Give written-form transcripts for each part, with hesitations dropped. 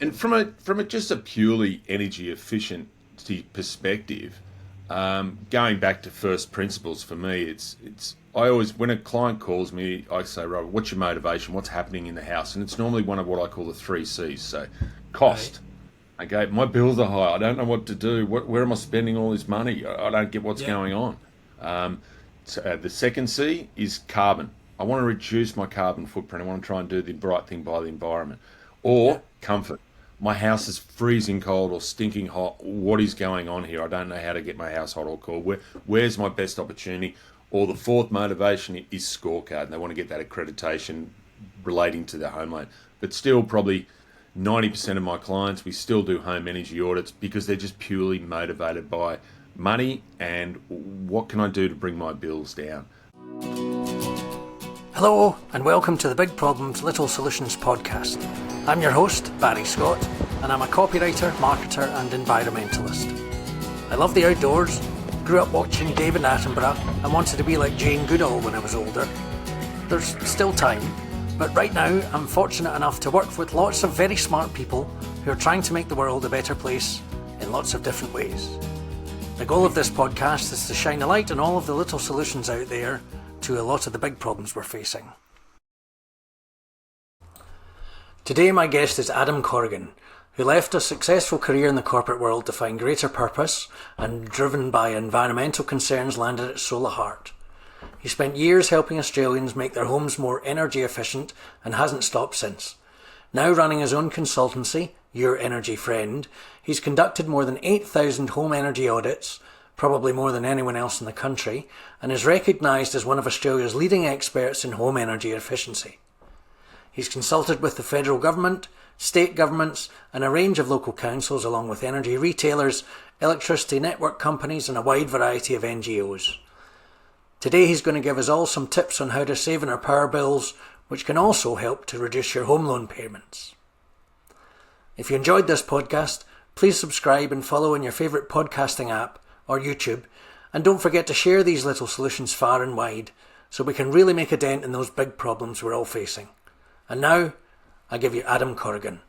And from a just a purely energy efficiency perspective, going back to first principles for me, it's I always when a client calls me, I say, Robert, what's your motivation? What's happening in the house? And it's normally one of what I call the three C's. So, Right. cost. Okay, my bills are high. I don't know what to do. Where am I spending all this money? I don't get what's Yeah. going on. The second C is carbon. I want to reduce my carbon footprint. I want to try and do the right thing by the environment. Yeah. Or comfort. My house is freezing cold or stinking hot. What is going on here? I don't know how to get my house hot or cold. Where's my best opportunity? Or the fourth motivation is scorecard. And they want to get that accreditation relating to their home loan. But still, probably 90% of my clients, we still do home energy audits because they're just purely motivated by money and what can I do to bring my bills down. Hello, and welcome to the Big Problems, Little Solutions podcast. I'm your host, Barry Scott, and I'm a copywriter, marketer, and environmentalist. I love the outdoors, grew up watching David Attenborough, and wanted to be like Jane Goodall when I was older. There's still time, but right now I'm fortunate enough to work with lots of very smart people who are trying to make the world a better place in lots of different ways. The goal of this podcast is to shine a light on all of the little solutions out there to a lot of the big problems we're facing. Today my guest is Adam Corrigan, who left a successful career in the corporate world to find greater purpose and, driven by environmental concerns, landed at Solar Heart. He spent years helping Australians make their homes more energy efficient and hasn't stopped since. Now running his own consultancy, Your Energy Friend, he's conducted more than 8,000 home energy audits, probably more than anyone else in the country, and is recognised as one of Australia's leading experts in home energy efficiency. He's consulted with the federal government, state governments, and a range of local councils, along with energy retailers, electricity network companies, and a wide variety of NGOs. Today he's going to give us all some tips on how to save on our power bills, which can also help to reduce your home loan payments. If you enjoyed this podcast, please subscribe and follow in your favourite podcasting app or YouTube, and don't forget to share these little solutions far and wide so we can really make a dent in those big problems we're all facing. And now, I give you Adam Corrigan.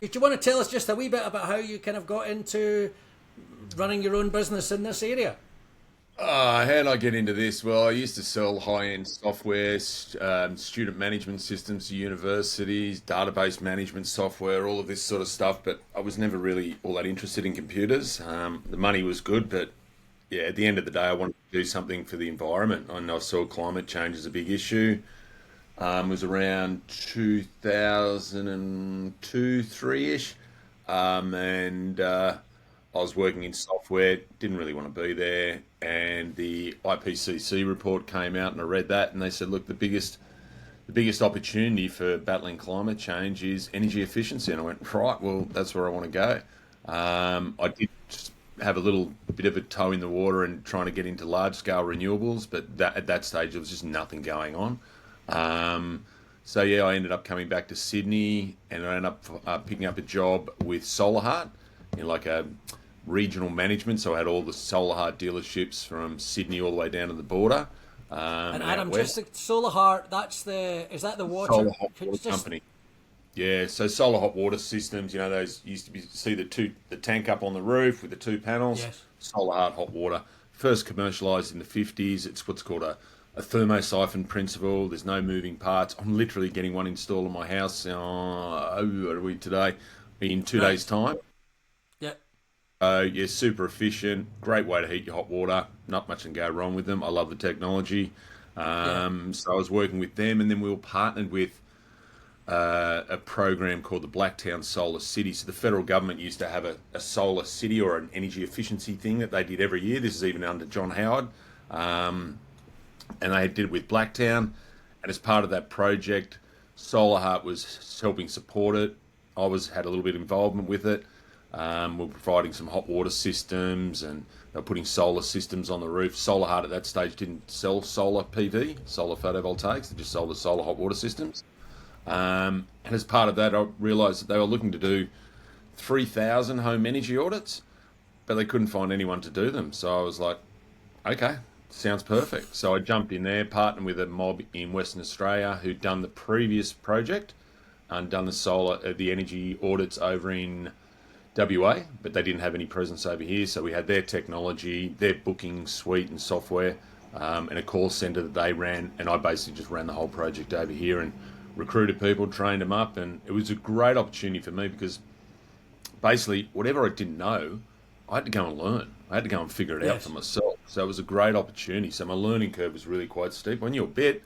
Do you want to tell us just a wee bit about how you kind of got into running your own business in this area? How did I get into this? Well, I used to sell high-end software, student management systems to universities, database management software, all of this sort of stuff, but I was never really all that interested in computers. The money was good, but yeah, at the end of the day, I wanted to do something for the environment. I know I saw climate change as a big issue. It was around 2002, 3-ish, and I was working in software, didn't really want to be there, and the IPCC report came out, and I read that, and they said, look, the biggest opportunity for battling climate change is energy efficiency, and I went, right, well, that's where I want to go. I did just have a little bit of a toe in the water and trying to get into large scale renewables, but at that stage there was just nothing going on. So yeah, I ended up coming back to Sydney, and I ended up picking up a job with Solar Heart in like a regional management. So I had all the Solar Heart dealerships from Sydney all the way down to the border, And and out Adam, just west. the Solar Heart, is that the water? Solar Hot Could you Water just, Company. Yeah, so solar hot water systems, those used to be see the tank up on the roof with the two panels. yes. Solar hot water, first commercialised in the 50s. It's what's called a thermosiphon principle. There's no moving parts. I'm literally getting one installed in my house. What are we today? In two Right. days' time. Yeah. Yeah, super efficient. Great way to heat your hot water. Not much can go wrong with them. I love the technology. Yeah. So I was working with them, and then we were partnered with a program called the Blacktown Solar City. So the federal government used to have a solar city or an energy efficiency thing that they did every year. This is even under John Howard. Um, and they did it with Blacktown. And as part of that project, Solar Heart was helping support it. Had a little bit of involvement with it. We're providing some hot water systems, and they're putting solar systems on the roof. Solar Heart at that stage didn't sell solar PV, solar photovoltaics. They just sold the solar hot water systems. And as part of that, I realised that they were looking to do 3,000 home energy audits, but they couldn't find anyone to do them. So I was like, okay, sounds perfect. So I jumped in there, partnered with a mob in Western Australia who'd done the previous project. and done the energy audits over in WA, but they didn't have any presence over here. So we had their technology, their booking suite and software, and a call center that they ran. And I basically just ran the whole project over here and recruited people, trained them up. And it was a great opportunity for me because basically whatever I didn't know, I had to go and learn. I had to go and figure it out for myself. So it was a great opportunity. So my learning curve was really quite steep. I knew a bit,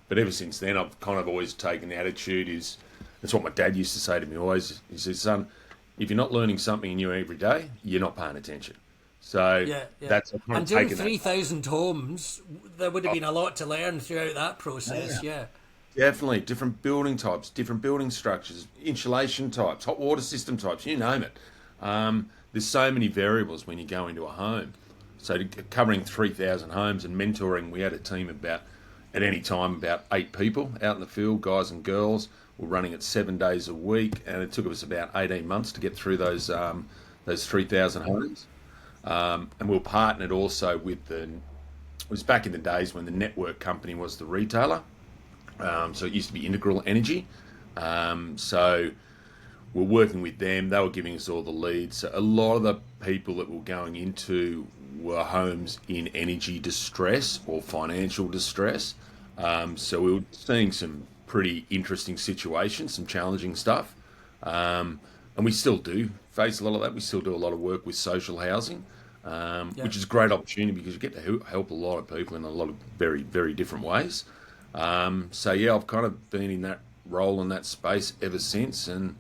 but ever since then, I've kind of always taken the attitude is, that's what my dad used to say to me always. He says, son, if you're not learning something new every day, you're not paying attention. So that's I've kind And of doing taken 3,000 homes, there would have been a lot to learn throughout that process. Yeah. Definitely different building types, different building structures, insulation types, hot water system types, you name it. There's so many variables when you go into a home. So covering 3,000 homes and mentoring, we had a team about, at any time, about 8 people out in the field, guys and girls. We're running it 7 days a week, and it took us about 18 months to get through those 3,000 homes. And we're partnered also with it was back in the days when the network company was the retailer. So it used to be Integral Energy. So we're working with them. They were giving us all the leads. So a lot of the people that were going into were homes in energy distress or financial distress. So we were seeing some pretty interesting situations, some challenging stuff. And we still do face a lot of that. We still do a lot of work with social housing, which is a great opportunity because you get to help a lot of people in a lot of very, very different ways. So yeah, I've kind of been in that role in that space ever since. And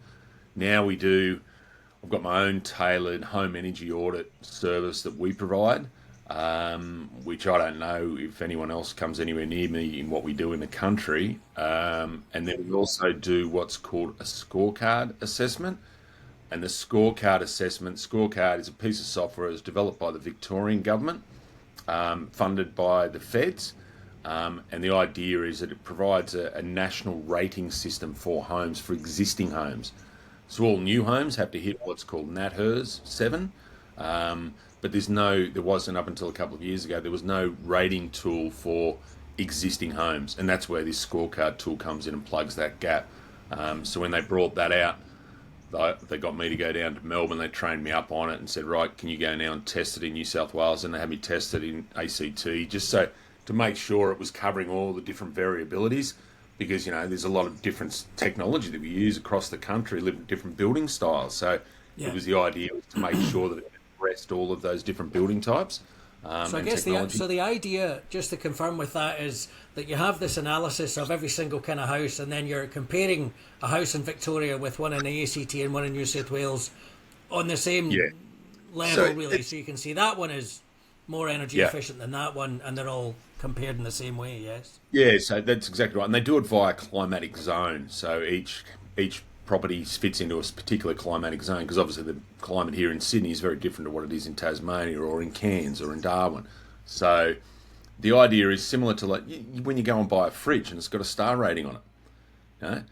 now I've got my own tailored home energy audit service that we provide, which I don't know if anyone else comes anywhere near me in what we do in the country. And then we also do what's called a scorecard assessment. And the scorecard is a piece of software that's developed by the Victorian government, funded by the feds. And the idea is that it provides a national rating system for homes, for existing homes. So all new homes have to hit what's called NatHERS 7. But there wasn't up until a couple of years ago, there was no rating tool for existing homes. And that's where this scorecard tool comes in and plugs that gap. So when they brought that out, they got me to go down to Melbourne. They trained me up on it and said, right, can you go now and test it in New South Wales? And they had me test it in ACT, just so to make sure it was covering all the different variabilities, because there's a lot of different technology that we use across the country, different building styles. So it was the idea was to make sure that it addressed all of those different building types. So I guess the idea, just to confirm with that, is that you have this analysis of every single kind of house, and then you're comparing a house in Victoria with one in the ACT and one in New South Wales on the same level, really. So you can see that one is more energy efficient than that one, and they're all compared in the same way, yes? Yeah, so that's exactly right. And they do it via climatic zone. So each property fits into a particular climatic zone, because obviously the climate here in Sydney is very different to what it is in Tasmania or in Cairns or in Darwin. So the idea is similar to when you go and buy a fridge and it's got a star rating on it.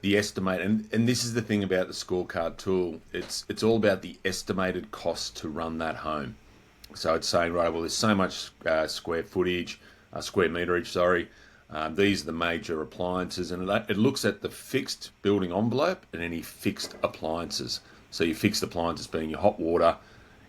The estimate, and this is the thing about the scorecard tool. It's all about the estimated cost to run that home. So it's saying, right, well, there's so much square meterage, sorry. These are the major appliances, and it looks at the fixed building envelope and any fixed appliances. So your fixed appliances being your hot water,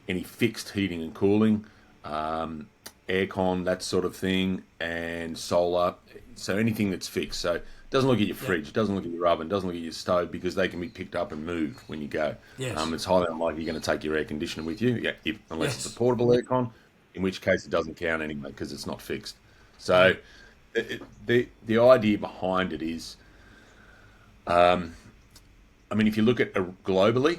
any fixed heating and cooling, aircon, that sort of thing, and solar. So anything that's fixed. So it doesn't look at your fridge, it doesn't look at your oven, it doesn't look at your stove, because they can be picked up and moved when you go. Yes. It's highly unlikely you're going to take your air conditioner with you, unless it's a portable aircon, in which case it doesn't count anyway because it's not fixed. So the idea behind it is, if you look at globally,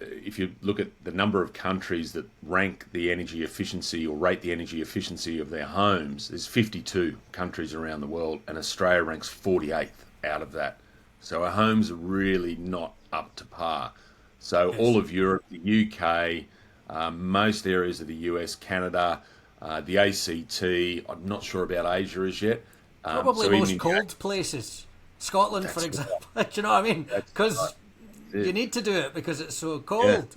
if you look at the number of countries that rank the energy efficiency or rate the energy efficiency of their homes, there's 52 countries around the world, and Australia ranks 48th out of that. So our homes are really not up to par. So all of Europe, the UK, most areas of the US, Canada, the ACT, I'm not sure about Asia as yet. Probably most cold places. Scotland, for example. Do you know what I mean? Because you need to do it because it's so cold.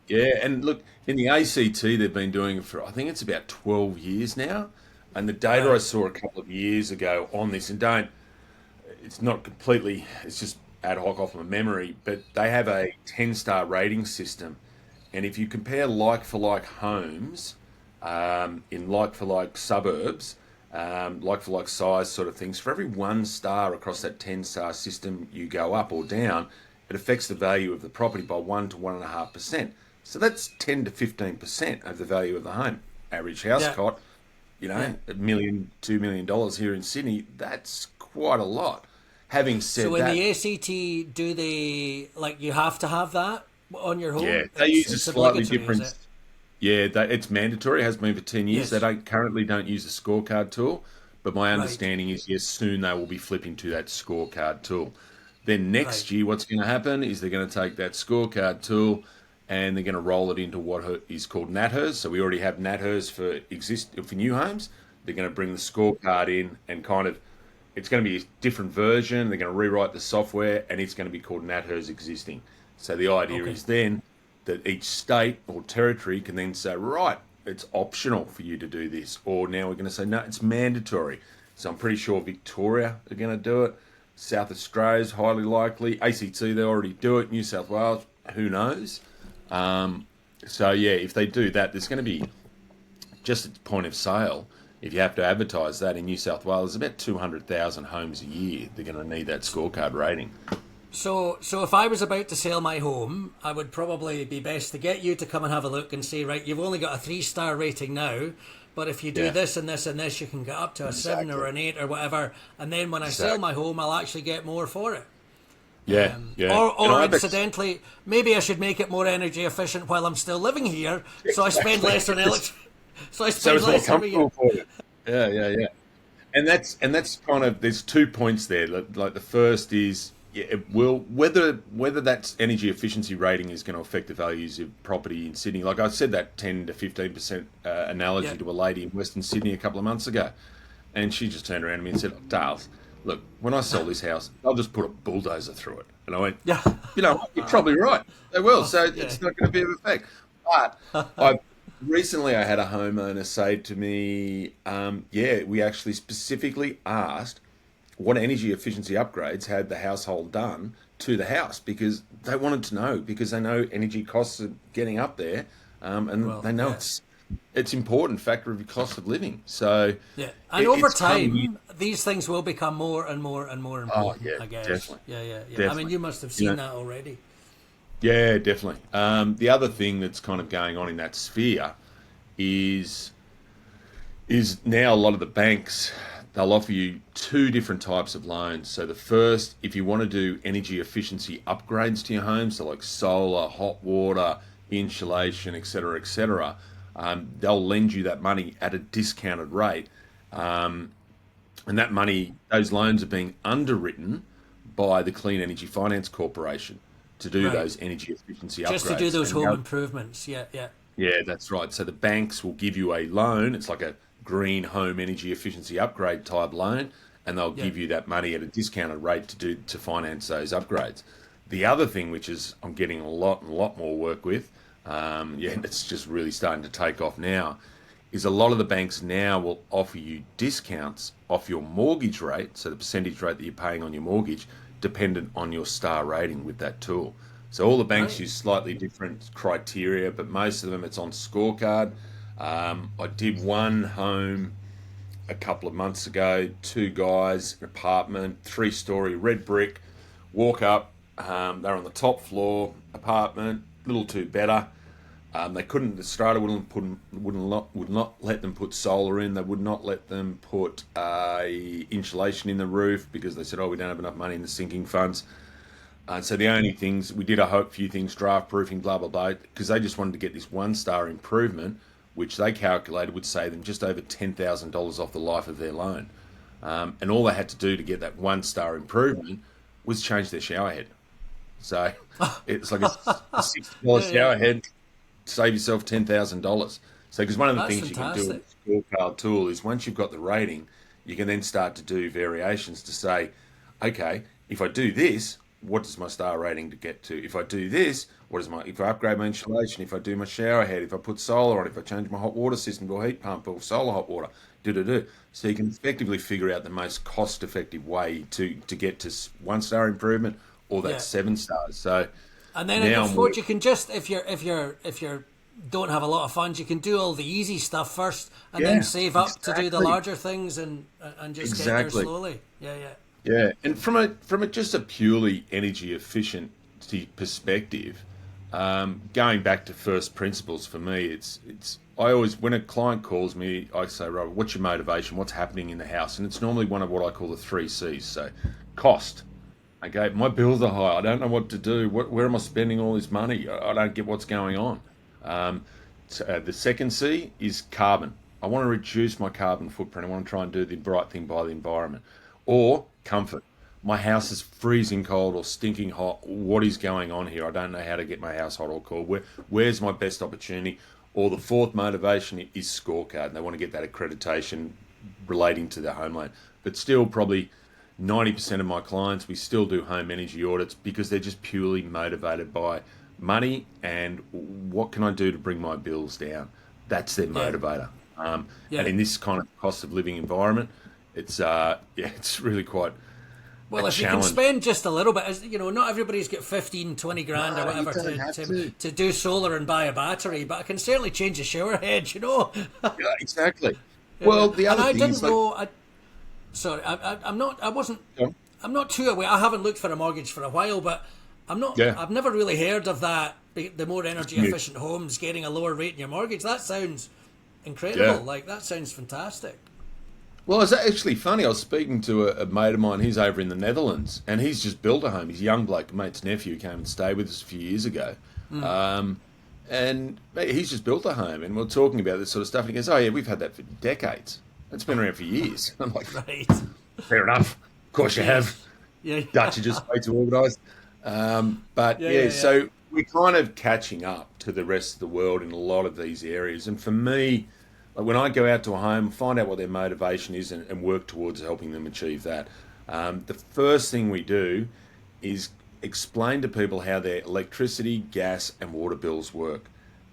Yeah, and look, in the ACT, they've been doing it for, I think it's about 12 years now. And the data I saw a couple of years ago on this, and it's not completely, it's just ad hoc off my memory, but they have a 10-star rating system. And if you compare like for like homes in like for like suburbs, like for like size sort of things, for every 1 star across that 10-star system you go up or down, it affects the value of the property by 1 to 1.5%. So that's 10 to 15% of the value of the home. Average house Yeah, cot, yeah. $1 million, $2 million here in Sydney, that's quite a lot. Having So said in that, the ACT, do they like you have to have that on your yeah, home? they use a It's slightly obligatory, is different. it? Yeah, it's mandatory. It has been for 10 years. They Yes. don't use the scorecard tool, but my Right. understanding is yes, soon they will be flipping to that scorecard tool. Then Right. next year, what's going to happen is they're going to take that scorecard tool and they're going to roll it into what is called NatHERS. So we already have NatHERS for new homes. They're going to bring the scorecard in and kind of it's going to be a different version. They're going to rewrite the software and it's going to be called NatHERS existing. So the idea Okay. is then that each state or territory can then say, right, it's optional for you to do this. Or now we're going to say, no, it's mandatory. So I'm pretty sure Victoria are going to do it. South Australia's highly likely. ACT, they already do it. New South Wales, who knows? So yeah, if they do that, there's going to be just at the point of sale. If you have to advertise that in New South Wales, about 200,000 homes a year. They're going to need that scorecard rating. So if I was about to sell my home, I would probably be best to get you to come and have a look and say, right, you've only got a 3-star rating now, but if you do Yeah, this and this and this, you can get up to a 7 or exactly. an 8 or whatever, and then when I sell my Exactly. home, I'll actually get more for it. Yeah, yeah. And Or I bet incidentally, maybe I should make it more energy efficient while I'm still living here, so I spend exactly. less on electric. So I So spend it's more less on comfortable for you. Yeah, yeah, yeah. And that's kind of there's 2 points there. Like the first is yeah, it will whether that energy efficiency rating is going to affect the values of property in Sydney. Like I said, that 10 to 15% yeah. analogy to a lady in Western Sydney a couple of months ago, and she just turned around to me and said, "Dales, look, when I sell this house, I'll just put a bulldozer through it." And I went, Yeah. "You know, what? You're probably right. They will. So Yeah. it's not going to be of effect." But I recently I had a homeowner say to me, "Yeah, we actually specifically asked what energy efficiency upgrades had the household done to the house because they wanted to know because they know energy costs are getting up there, and Well, they know yeah. it's important factor of your cost of living. So Yeah, and over it's coming in. time, these things will become more and more and more Oh important, yeah, I guess. definitely, Yeah, yeah, yeah. I mean, definitely. you must have You seen know, that already. yeah, definitely. The other thing that's kind of going on in that sphere is now a lot of the banks they'll offer you two different types of loans. So the first, if you want to do energy efficiency upgrades to your home, so like solar, hot water, insulation, etc., they'll lend you that money at a discounted rate, and that money, those loans are being underwritten by the Clean Energy Finance Corporation to do Right. those energy efficiency Just to do upgrades. those And home now improvements. Yeah, yeah, yeah, that's right. So the banks will give you a loan. It's like a green home energy efficiency upgrade type loan, and they'll yeah. give you that money at a discounted rate to finance those upgrades. The other thing, which is I'm getting a lot more work with, yeah, it's just really starting to take off now, is a lot of the banks now will offer you discounts off your mortgage rate, so the percentage rate that you're paying on your mortgage, dependent on your star rating with that tool. So all the banks Right. use slightly different criteria, but most of them it's on scorecard. I did one home a couple of months ago, two guys, an apartment, 3-story red brick, walk up, they're on the top floor, apartment, little too better. They couldn't. The strata would not let them put solar in. They would not let them put insulation in the roof because they said, "Oh, we don't have enough money in the sinking funds." So the only things we did a few things, draft proofing, blah blah blah, because they just wanted to get this 1 star improvement, which they calculated would save them just over $10,000 off the life of their loan. And all they had to do to get that 1 star improvement was change their shower head. So it's like a $60 Yeah, yeah. shower head, save yourself $10,000. So, because one of the That's things you can do fantastic. with the scorecard tool is once you've got the rating, you can then start to do variations to say, okay, if I do this, what does my star rating to get to? If I do this, if I upgrade my insulation, if I do my shower head, if I put solar on, if I change my hot water system to a heat pump or solar hot water, do. So you can effectively figure out the most cost-effective way to get to 1 star improvement or that Yeah. 7 stars. So And then I now suppose you can just, if you're don't have a lot of funds, you can do all the easy stuff first, and then yeah, save up to do the exactly. larger things, and just get there Exactly. slowly. Yeah, yeah, Yeah, and from a just a purely energy efficiency perspective, going back to first principles for me, it's I always when a client calls me, I say, Robert, what's your motivation? What's happening in the house? And it's normally one of what I call the 3 C's. So, cost. Okay, my bills are high. I don't know what to do. Where am I spending all this money? I don't get what's going on. Um, the second C is carbon. I want to reduce my carbon footprint. I want to try and do the right thing by the environment. Or comfort. My house is freezing cold or stinking hot. What is going on here? I don't know how to get my house hot or cold. Where's my best opportunity? Or the fourth motivation is scorecard. And they want to get that accreditation relating to their home loan. But still, probably 90% of my clients, we still do home energy audits because they're just purely motivated by money and what can I do to bring my bills down. That's their yeah, motivator. And yeah. in this kind of cost of living environment, it's yeah, it's really quite a Well, if you can challenge. spend just a little bit, not everybody's got 15, 20 grand or No, you whatever don't to, have to, to. to do solar and buy a battery, but I can certainly change a shower head. Yeah, exactly. Yeah, yeah. Well, the And other I thing is didn't like, know. Sorry, I'm not. I wasn't. yeah, I'm not too aware. I haven't looked for a mortgage for a while, but I'm not. yeah, I've never really heard of that. The more it's energy new. efficient homes getting a lower rate in your mortgage. That sounds Yeah. incredible. Like that sounds fantastic. Well, it's actually funny. I was speaking to a mate of mine. He's over in the Netherlands, and he's just built a home. He's a young bloke, a mate's nephew, came and stayed with us a few years ago. Um, and he's just built a home, and we're talking about this sort of stuff. And he goes, "Oh yeah, we've had that for decades. It's been around for years." I'm like, Right. "Fair enough. Of course you Yeah. have. Yeah. Dutch are just way too organised." But Yeah. yeah, Yeah. Yeah. so we're kind of catching up to the rest of the world in a lot of these areas. And for me, like when I go out to a home, find out what their motivation is and work towards helping them achieve that. The first thing we do is explain to people how their electricity, gas, and water bills work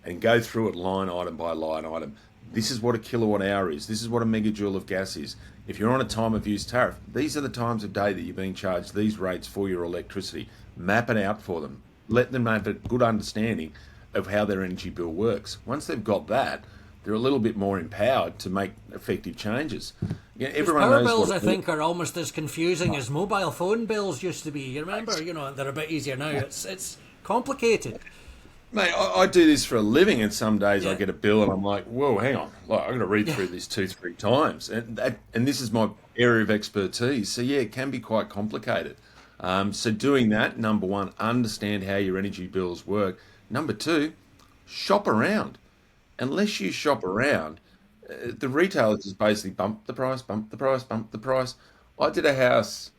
and go through it line item by line item. This is what a kilowatt hour is. This is what a megajoule of gas is. If you're on a time of use tariff, these are the times of day that you're being charged these rates for your electricity. Map it out for them. Let them have a good understanding of how their energy bill works. Once they've got that, they're a little bit more empowered to make effective changes. Yeah, Because everyone power knows bills, what I it is. think, are almost as confusing as mobile phone bills used to be. You remember? They're a bit easier now. It's complicated. Mate, I do this for a living, and some days I Yeah. get a bill, and I'm like, "Whoa, hang on! Like, I'm going to read Yeah. through this 2, 3 times," and this is my area of expertise. So yeah, it can be quite complicated. So doing that, number one, understand how your energy bills work. Number two, shop around. Unless you shop around, the retailers just basically bump the price, bump the price, bump the price. I did a house,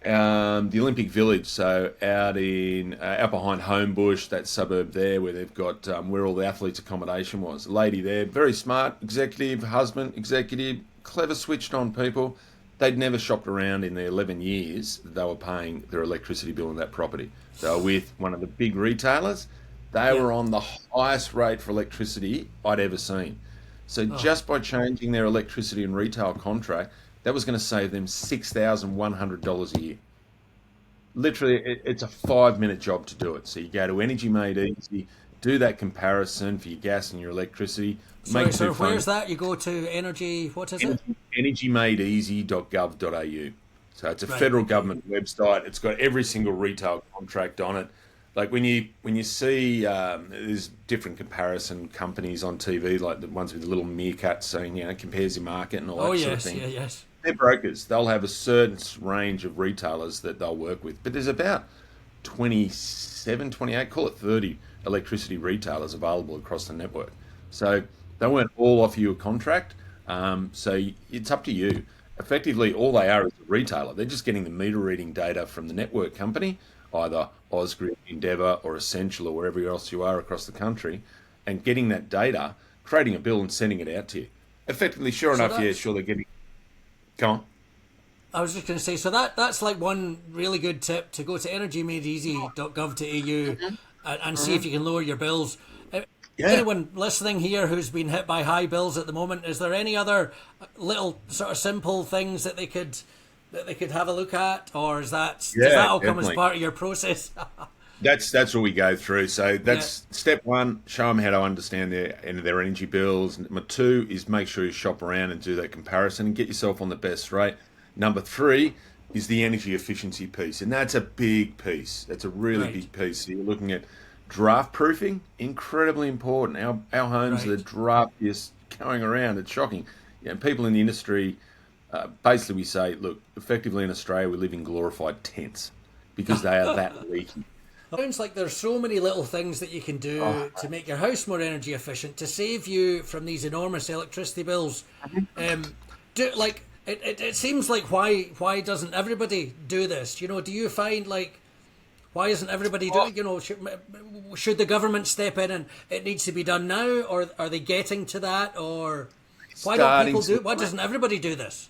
the Olympic Village, so out behind Homebush, that suburb there, where they've got where all the athletes' accommodation was. A lady there, very smart, executive, husband, executive, clever, switched on people. They'd never shopped around in the 11 years that they were paying their electricity bill in that property. They were with one of the big retailers. They Yeah. were on the highest rate for electricity I'd ever seen. So Oh, just by changing their electricity and retail contract, that was going to save them $6,100 a year. Literally, it's a 5 minute job to do it. So you go to Energy Made Easy, do that comparison for your gas and your electricity, sorry. make So two where's phone that? You go to energy. What is it? energymadeeasy.gov.au. So it's a Right. federal Okay. government website. It's got every single retail contract on it. Like when you see there's different comparison companies on TV, like the ones with the little meerkats saying compares your market and all Oh that sort of yes. thing. Yeah. Yes. They're brokers. They'll have a certain range of retailers that they'll work with. But there's about 27, 28, call it 30 electricity retailers available across the network. So they won't all offer you a contract. So it's up to you. Effectively, all they are is a retailer. They're just getting the meter reading data from the network company, either Ausgrid, Endeavour, or Essential, or wherever else you are across the country, and getting that data, creating a bill, and sending it out to you. Effectively, sure So enough, yeah, that's sure, they're getting. Come on. I was just going to say, so that's like one really good tip, to go to energymadeeasy.gov.au and see if you can lower your bills. Yeah. Anyone listening here who's been hit by high bills at the moment, is there any other little sort of simple things that they could have a look at, or does that all come as Definitely. part of your process? That's what we go through. So Yeah, that's step one: show them how to understand their energy bills. Number two is make sure you shop around and do that comparison and get yourself on the best rate. Number three is the energy efficiency piece, and that's a big piece. That's a really right, big piece. So you're looking at draft proofing, incredibly important. Our homes are the right. draftiest going around. It's shocking. People in the industry, basically, we say, look, effectively in Australia, we live in glorified tents because they are that leaky. Sounds like there's so many little things that you can do to make your house more energy efficient, to save you from these enormous electricity bills. It seems like, why doesn't everybody do this? Do you find, like, why isn't everybody doing? Should the government step in and it needs to be done now, or are they getting to that, or why don't Starting people do it? to Why doesn't everybody do this?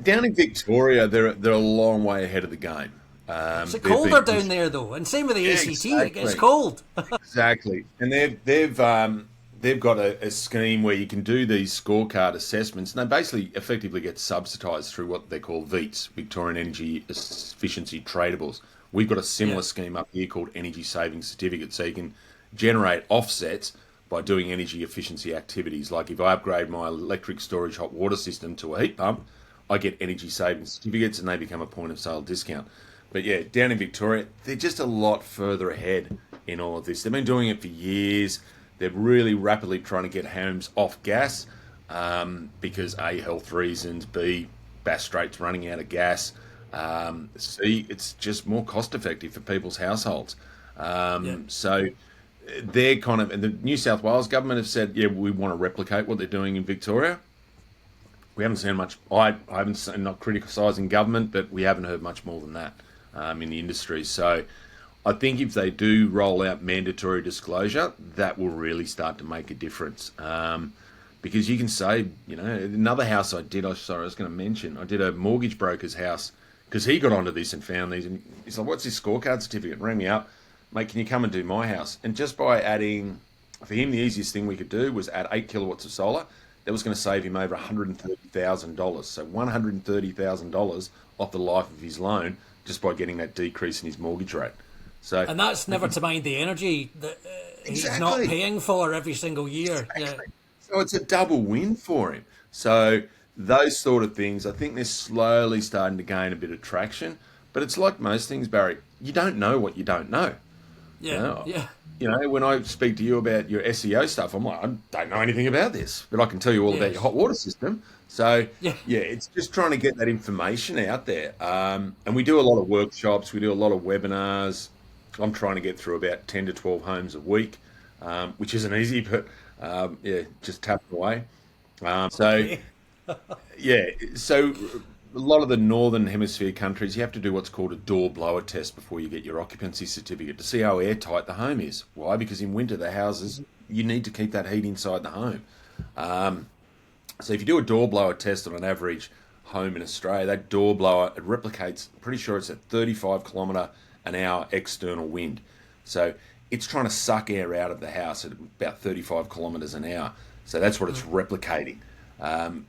down in Victoria, they're a long way ahead of the game. Is it They've colder been down pushing. there though? And same with the Yeah, ACT, it gets exactly. cold. Exactly, and they've got a scheme where you can do these scorecard assessments, and they basically effectively get subsidised through what they call VEETs, Victorian Energy Efficiency Tradables. We've got a Yeah, similar scheme up here called Energy Savings Certificates, so you can generate offsets by doing energy efficiency activities. Like if I upgrade my electric storage hot water system to a heat pump, I get energy savings certificates, and they become a point of sale discount. But yeah, down in Victoria, they're just a lot further ahead in all of this. They've been doing it for years. They're really rapidly trying to get homes off gas, because A, health reasons, B, Bass Strait's running out of gas, C, it's just more cost effective for people's households. yeah. So they're kind of, and the New South Wales government have said, yeah, we want to replicate what they're doing in Victoria. We haven't seen much. I haven't seen, not criticising government, but we haven't heard much more than that in the industry. So I think if they do roll out mandatory disclosure, that will really start to make a difference. Because you can save, another house I did, I was going to mention, I did a mortgage broker's house because he got onto this and found these. And he's like, what's this scorecard certificate? Rang me up, mate, can you come and do my house? And just by adding, for him, the easiest thing we could do was add 8 kilowatts of solar. That was going to save him over $130,000. So $130,000 off the life of his loan just by getting that decrease in his mortgage rate. So And that's never to mind the energy that he's not exactly, paying for every single year. Yeah, exactly. So it's a double win for him. So those sort of things, I think they're slowly starting to gain a bit of traction. But it's like most things, Barry. You don't know what you don't know. You yeah, know, yeah, when I speak to you about your SEO stuff, I'm like, I don't know anything about this, but I can tell you all about your yes, hot water system. So, yeah. yeah, it's just trying to get that information out there. And we do a lot of workshops, we do a lot of webinars. I'm trying to get through about 10 to 12 homes a week, which isn't easy, but yeah, just tapping away. So, Okay. yeah, so a lot of the northern hemisphere countries, you have to do what's called a door blower test before you get your occupancy certificate to see how airtight the home is. Why? Because in winter, the houses, you need to keep that heat inside the home. So if you do a door blower test on an average home in Australia, that door blower, it replicates, pretty sure it's at 35 kilometre an hour external wind. So it's trying to suck air out of the house at about 35 kilometres an hour. So that's what it's replicating.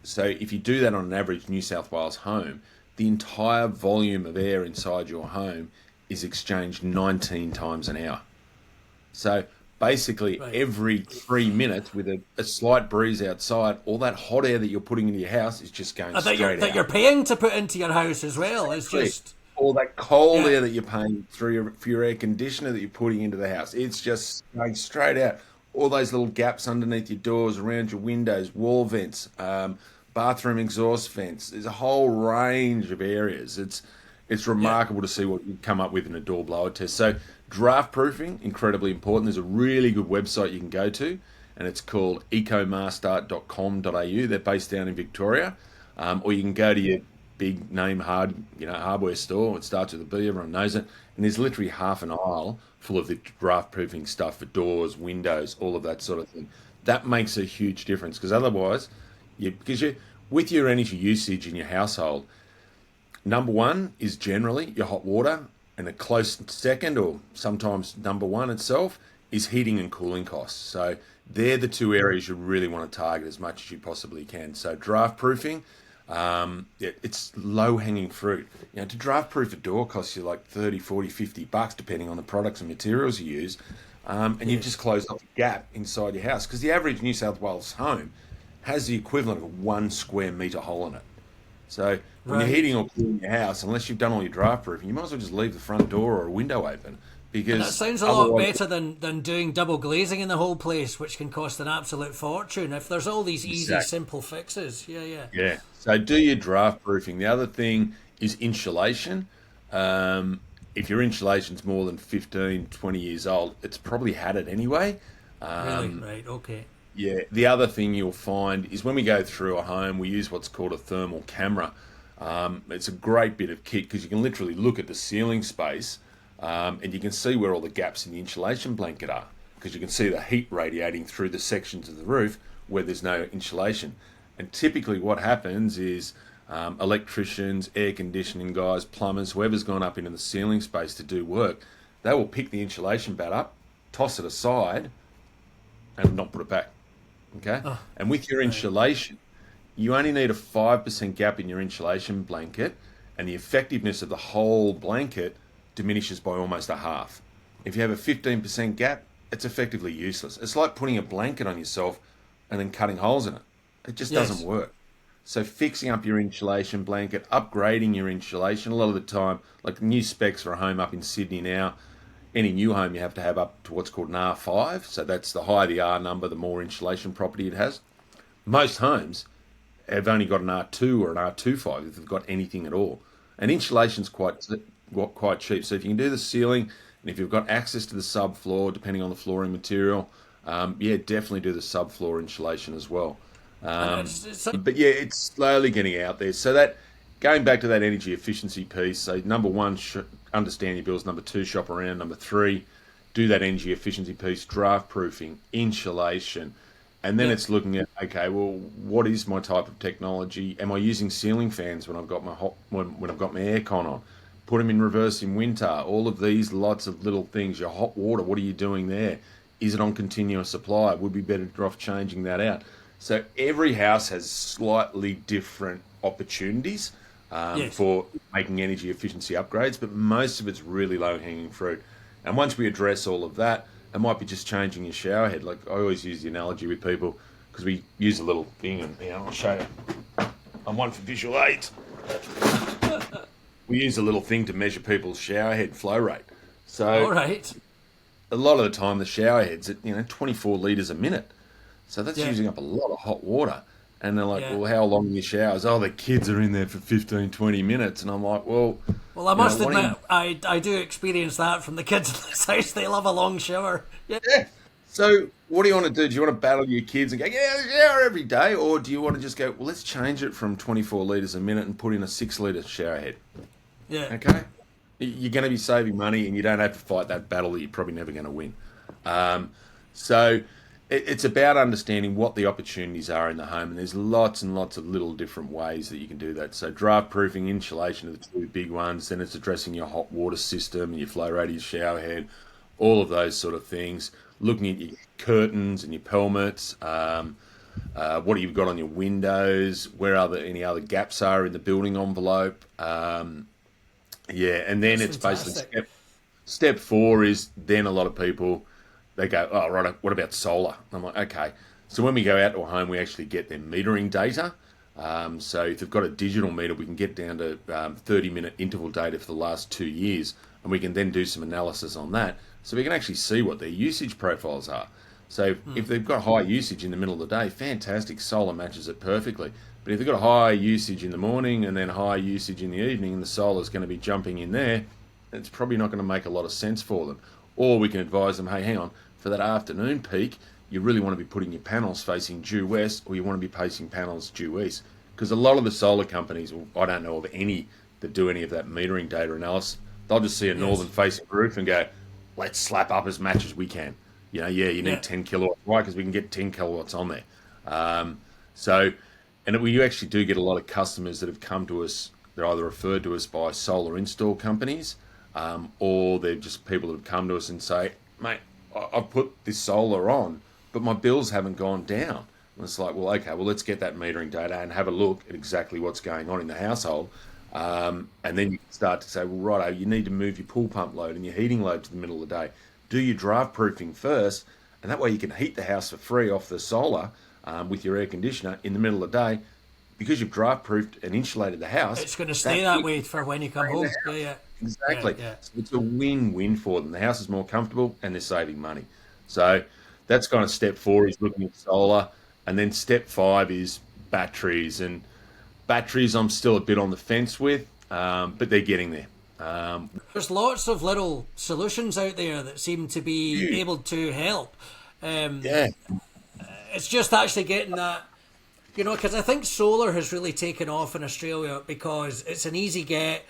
So if you do that on an average New South Wales home, the entire volume of air inside your home is exchanged 19 times an hour. So basically, Right. every 3 minutes, with a slight breeze outside, all that hot air that you're putting into your house is just going straight That you're out. paying to put into your house as well. It's Exactly. just, All that cold yeah, air that you're paying through for your air conditioner that you're putting into the house, it's just going straight out. All those little gaps underneath your doors, around your windows, wall vents, bathroom exhaust vents. There's a whole range of areas. It's yeah. remarkable to see what you come up with in a door blower test. So draft proofing, incredibly important. There's a really good website you can go to, and it's called ecomaster.com.au. They're based down in Victoria, or you can go to your big name hardware store. It starts with a B. Everyone knows it, and there's literally half an aisle full of the draft proofing stuff for doors, windows, all of that sort of thing. That makes a huge difference because otherwise, because you with your energy usage in your household, Number one is generally your hot water, and a close second, or sometimes number one itself, is heating and cooling costs. So they're the two areas you really want to target as much as you possibly can. So draft proofing, it's low hanging fruit. To draft proof a door costs you like 30, 40, $50 depending on the products and materials you use. And you've just closed up a gap inside your house, because the average New South Wales home has the equivalent of a 1 square metre hole in it. So when you're Right. heating or cooling your house, unless you've done all your draft proofing, you might as well just leave the front door or a window open, And that because sounds a lot otherwise, better than doing double glazing in the whole place, which can cost an absolute fortune. If there's all these easy, exactly. simple fixes. Yeah, yeah. Yeah. So do your draft proofing. The other thing is insulation. If your insulation's more than 15, 20 years old, it's probably had it anyway. Really? Right, okay. Yeah. The other thing you'll find is when we go through a home, we use what's called a thermal camera. It's a great bit of kit because you can literally look at the ceiling space, and you can see where all the gaps in the insulation blanket are, because you can see the heat radiating through the sections of the roof where there's no insulation. And typically what happens is electricians, air conditioning guys, plumbers, whoever's gone up into the ceiling space to do work, they will pick the insulation bat up, toss it aside, and not put it back. Okay? And with your Right. insulation, you only need a 5% gap in your insulation blanket, and the effectiveness of the whole blanket diminishes by almost a half. If you have a 15% gap, it's effectively useless. It's like putting a blanket on yourself and then cutting holes in it. It just doesn't Yes. work. So fixing up your insulation blanket, upgrading your insulation, a lot of the time, like new specs for a home up in Sydney now, any new home you have to have up to what's called an R5. So that's the higher the R number, the more insulation property it has. Most homes have only got an R2 or an R25 if they've got anything at all. And insulation's quite cheap. So if you can do the ceiling, and if you've got access to the subfloor, depending on the flooring material, yeah, definitely do the subfloor insulation as well. And Um, it's but yeah, it's slowly getting out there. So that, going back to that energy efficiency piece, so number one, understand your bills. Number two, shop around. Number three, do that energy efficiency piece, draft proofing, insulation. And then yeah. it's looking at, okay, well, what is my type of technology? Am I using ceiling fans when I've got my when I've got my aircon on? Put them in reverse in winter. All of these, lots of little things. Your hot water, what are you doing there? Is it on continuous supply? Would be better off changing that out. So every house has slightly different opportunities Yes. for making energy efficiency upgrades, but most of it's really low hanging fruit. And once we address all of that, it might be just changing your shower head. Like I always use the analogy with people, because we use a little thing, and I'll show you. I'm one for visual aids. We use a little thing to measure people's shower head flow rate. All So right. a lot of the time, the shower head's at 24 litres a minute. So that's Yeah. using up a lot of hot water. And they're like, Yeah. well, how long are your showers? Oh, the kids are in there for 15, 20 minutes. And I'm like, well, Well, I must what are admit, you... I do experience that from the kids in this house. They love a long shower. Yeah. Yeah. So what do you want to do? Do you want to battle your kids and go, yeah, shower every day? Or do you want to just go, well, let's change it from 24 litres a minute and put in a 6 litre shower head? Yeah. Okay? You're going to be saving money, and you don't have to fight that battle that you're probably never going to win. So it's about understanding what the opportunities are in the home, and there's lots and lots of little different ways that you can do that. So draft proofing, insulation are the two big ones. Then it's addressing your hot water system, your flow rate, your shower head, all of those sort of things. Looking at your curtains and your pelmets, what you've got on your windows, where any other gaps are in the building envelope. Yeah, and then That's it's basically fantastic. step four is then a lot of people, they go, oh, right, what about solar? I'm like, okay. So when we go out to a home, we actually get their metering data. So if they've got a digital meter, we can get down to 30-minute interval data for the last 2 years, and we can then do some analysis on that. So we can actually see what their usage profiles are. So if they've got high usage in the middle of the day, fantastic, solar matches it perfectly. But if they've got high usage in the morning and then high usage in the evening, and the solar's going to be jumping in there, it's probably not going to make a lot of sense for them. Or we can advise them, hey, hang on, for that afternoon peak, you really want to be putting your panels facing due west, or you want to be placing panels due east. Because a lot of the solar companies, well, I don't know of any that do any of that metering data analysis. They'll just see a Yes. northern facing roof and go, let's slap up as much as we can. You Yeah. need 10 kilowatts. Why? Because we can get 10 kilowatts on there. So, and you actually do get a lot of customers that have come to us they're either referred to us by solar install companies, or they're just people that have come to us and say, mate, I've put this solar on, but my bills haven't gone down. And it's like, well, okay, well, let's get that metering data and have a look at exactly what's going on in the household. And then you can start to say, well, righto, you need to move your pool pump load and your heating load to the middle of the day. Do your draft proofing first, and that way you can heat the house for free off the solar with your air conditioner in the middle of the day. Because you've draft proofed and insulated the house, it's going to stay that way for when you come home. Yeah. Exactly. Yeah. So it's a win-win for them. The house is more comfortable and they're saving money. So that's kind of step 4 is looking at solar. And then step 5 is batteries. And batteries I'm still a bit on the fence with, but they're getting there. There's lots of little solutions out there that seem to be able to help. It's just actually getting that, because I think solar has really taken off in Australia because it's an easy get.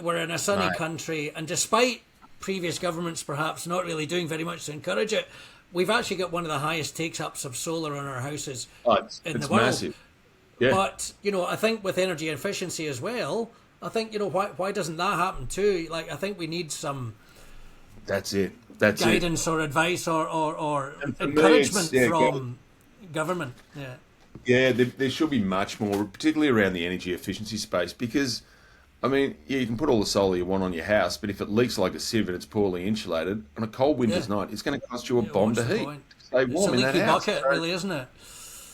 We're in a sunny country, and despite previous governments perhaps not really doing very much to encourage it, we've actually got one of the highest takes-ups of solar on our houses in the world. Massive. Yeah. But, I think with energy efficiency as well, I think, why doesn't that happen too? Like, I think we need some guidance or advice or encouragement from government. Yeah. Yeah, there should be much more, particularly around the energy efficiency space, because, you can put all the solar you want on your house, but if it leaks like a sieve and it's poorly insulated, on a cold winter's night, it's going to cost you a bomb to heat. Stay warm in that house. It's a leaky bucket, really, isn't it?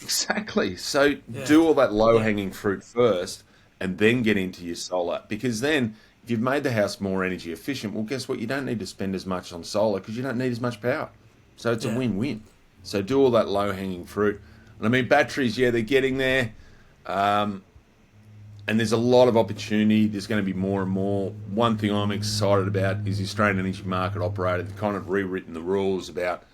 Exactly. So do all that low-hanging fruit first and then get into your solar, because then if you've made the house more energy efficient, well, guess what? You don't need to spend as much on solar because you don't need as much power. So it's a win-win. So do all that low-hanging fruit. And batteries, they're getting there. And there's a lot of opportunity. There's going to be more and more. One thing I'm excited about is the Australian Energy Market Operator. They've kind of rewritten the rules about,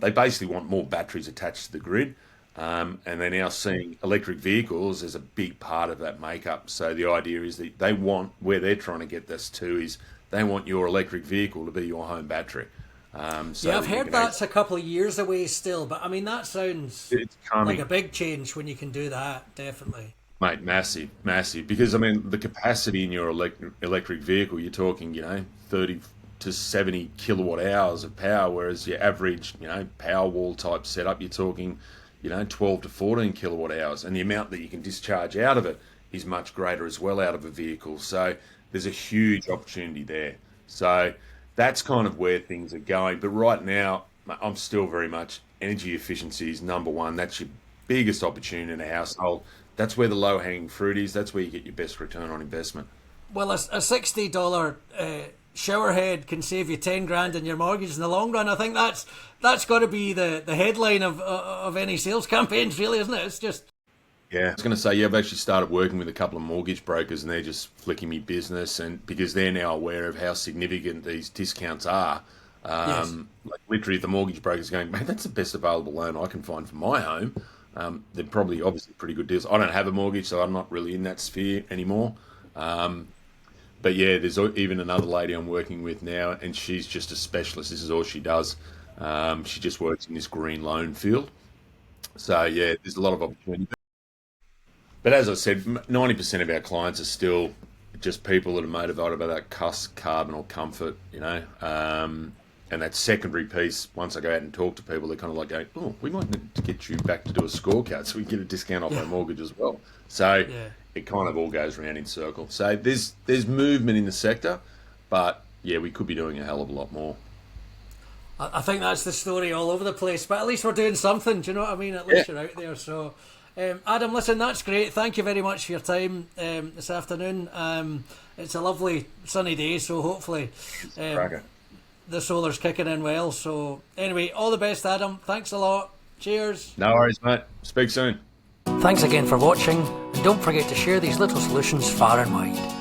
they basically want more batteries attached to the grid. And they're now seeing electric vehicles as a big part of that makeup. So the idea is that they want, where they're trying to get this to is they want your electric vehicle to be your home battery. I've heard that's a couple of years away still, but that sounds like a big change when you can do that, definitely. Mate, massive. Because, the capacity in your electric vehicle, you're talking, 30 to 70 kilowatt hours of power, whereas your average, Powerwall type setup, you're talking, 12 to 14 kilowatt hours. And the amount that you can discharge out of it is much greater as well out of a vehicle. So there's a huge opportunity there. So that's kind of where things are going. But right now, I'm still very much energy efficiency is number one. That's your biggest opportunity in a household. That's where the low-hanging fruit is. That's where you get your best return on investment. Well, a $60 shower head can save you 10 grand in your mortgage in the long run. I think that's got to be the headline of any sales campaigns, really, isn't it? It's just... Yeah, I was going to say, I've actually started working with a couple of mortgage brokers, and they're just flicking me business, and because they're now aware of how significant these discounts are. Like literally, the mortgage broker's going, mate, that's the best available loan I can find for my home. They're probably obviously pretty good deals. I don't have a mortgage, so I'm not really in that sphere anymore. But there's even another lady I'm working with now, and she's just a specialist. This is all she does. She just works in this green loan field. So there's a lot of opportunity. But as I said, 90% of our clients are still just people that are motivated by that carbon or comfort, and that secondary piece, once I go out and talk to people, they're kind of like going, oh, we might need to get you back to do a scorecard so we can get a discount off our mortgage as well. So it kind of all goes around in circles. So there's movement in the sector, but we could be doing a hell of a lot more. I think that's the story all over the place, but at least we're doing something, do you know what I mean? At least you're out there. So, Adam, listen, that's great. Thank you very much for your time this afternoon. It's a lovely sunny day, so hopefully... the solar's kicking in well. So anyway, all the best, Adam. Thanks a lot. Cheers. No worries, mate. Speak soon. Thanks again for watching, and don't forget to share these little solutions far and wide.